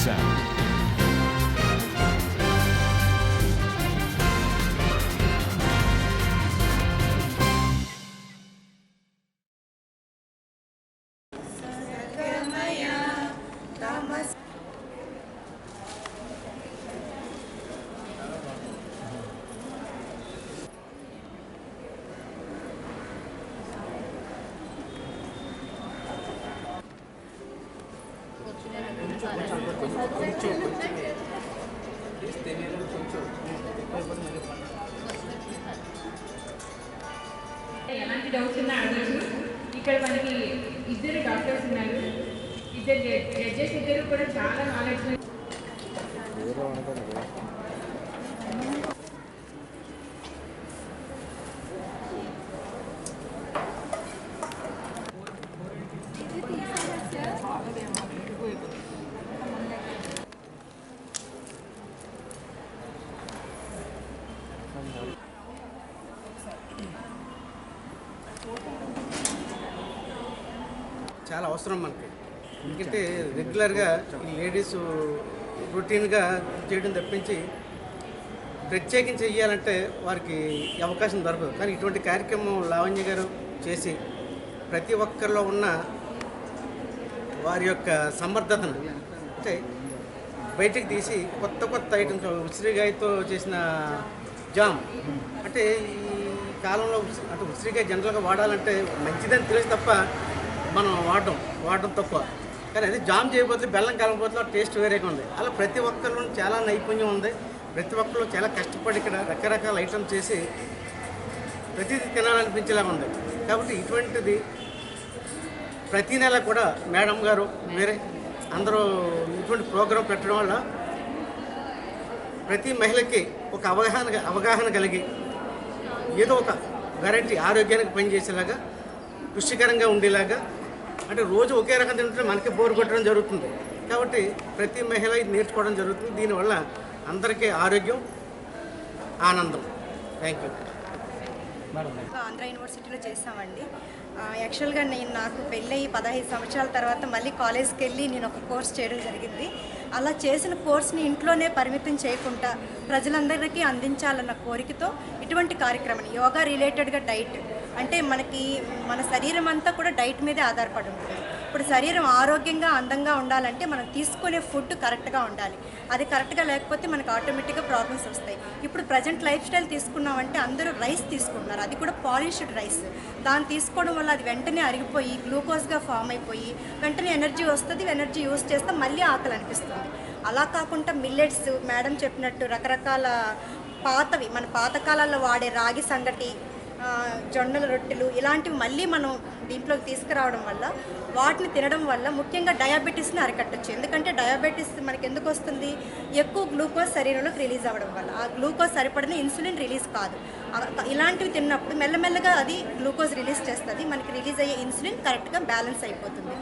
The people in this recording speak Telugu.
sound. ఎలాంటి డౌట్స్ ఉన్నా అడగచ్చు. ఇక్కడ మనకి ఇద్దరు డాక్టర్స్ ఉన్నారు, ఇద్దరు జడ్జెస్, ఇద్దరు కూడా చాలా నాలెడ్జ్. చాలా అవసరం మనకి. ఎందుకంటే రెగ్యులర్గా లేడీస్ రొటీన్గా చేయడం తప్పించి ప్రత్యేకించి చెయ్యాలంటే వారికి అవకాశం దొరకదు. కానీ ఇటువంటి కార్యక్రమం లావణ్య గారు చేసి ప్రతి ఒక్కరిలో ఉన్న వారి యొక్క సమర్థతను అంటే బయటికి తీసి కొత్త కొత్త ఐటమ్స్, ఉసిరికాయతో చేసిన జామ్ అంటే ఈ కాలంలో అంటే ఉసిరికాయ జనరల్గా వాడాలంటే మంచిదని తెలిసి తప్ప మనం వాడడం తక్కువ. కానీ అది జామ్ చేయబోతే బెల్లం కలగబోతే టేస్ట్ వేరేగా ఉంది. అలా ప్రతి ఒక్కరిలో చాలా నైపుణ్యం ఉంది. ప్రతి ఒక్కరు చాలా కష్టపడి ఇక్కడ రకరకాల ఐటమ్స్ చేసి ప్రతిదీ తినాలనిపించేలా ఉంది. కాబట్టి ఇటువంటిది ప్రతి నెల కూడా మేడం గారు వేరే అందరూ ఇటువంటి ప్రోగ్రాం పెట్టడం వల్ల ప్రతి మహిళకి ఒక అవగాహన కలిగి ఏదో ఒక గ్యారెంటీ ఆరోగ్యానికి పనిచేసేలాగా పుష్టికరంగా ఉండేలాగా. అంటే రోజు ఒకే రకం తింటే మనకి బోరు కొట్టడం జరుగుతుంది. కాబట్టి ప్రతి మహిళ ఇది నేర్చుకోవడం జరుగుతుంది. దీనివల్ల అందరికీ ఆరోగ్యం, ఆనందం. Thank you. ఆంధ్ర యూనివర్సిటీలో చేస్తామండి. యాక్చువల్గా నాకు పెళ్ళయి 15 సంవత్సరాల తర్వాత మళ్ళీ కాలేజ్కి వెళ్ళి నేను ఒక కోర్స్ చేయడం జరిగింది. అలా చేసిన కోర్స్ని ఇంట్లోనే పరిమితం చేయకుండా ప్రజలందరికీ అందించాలన్న కోరికతో ఇటువంటి కార్యక్రమం యోగా రిలేటెడ్గా డైట్ అంటే మన శరీరం అంతా కూడా డైట్ మీదే ఆధారపడి ఉంటుంది. ఇప్పుడు శరీరం ఆరోగ్యంగా అందంగా ఉండాలంటే మనం తీసుకునే ఫుడ్ కరెక్ట్గా ఉండాలి. అది కరెక్ట్గా లేకపోతే మనకు ఆటోమేటిక్గా ప్రాబ్లమ్స్ వస్తాయి. ఇప్పుడు ప్రజెంట్ లైఫ్ స్టైల్ తీసుకున్నామంటే అందరూ రైస్ తీసుకుంటున్నారు, అది కూడా పాలిష్డ్ రైస్. దాన్ని తీసుకోవడం వల్ల అది వెంటనే అరిగిపోయి గ్లూకోజ్గా ఫామ్ అయిపోయి వెంటనే ఎనర్జీ వస్తుంది. ఎనర్జీ యూజ్ చేస్తే మళ్ళీ ఆకలి అనిపిస్తుంది. అలా కాకుండా మిల్లెట్స్ మేడం చెప్పినట్టు రకరకాల పాతవి మన పాతకాలాల్లో వాడే రాగి సంగటి, జొన్నల రొట్టెలు ఇలాంటివి మళ్ళీ మనం దీంట్లోకి తీసుకురావడం వల్ల వాటిని తినడం వల్ల ముఖ్యంగా డయాబెటీస్ని అరికట్టచ్చు. ఎందుకంటే డయాబెటీస్ మనకి ఎందుకు వస్తుంది? ఎక్కువ గ్లూకోజ్ శరీరంలోకి రిలీజ్ అవ్వడం వల్ల. ఆ గ్లూకోజ్ సరిపడిన ఇన్సులిన్ రిలీజ్ కాదు. ఇలాంటివి తిన్నప్పుడు మెల్లమెల్లగా అది గ్లూకోజ్ రిలీజ్ చేస్తుంది. మనకి రిలీజ్ అయ్యే ఇన్సులిన్ కరెక్ట్గా బ్యాలెన్స్ అయిపోతుంది.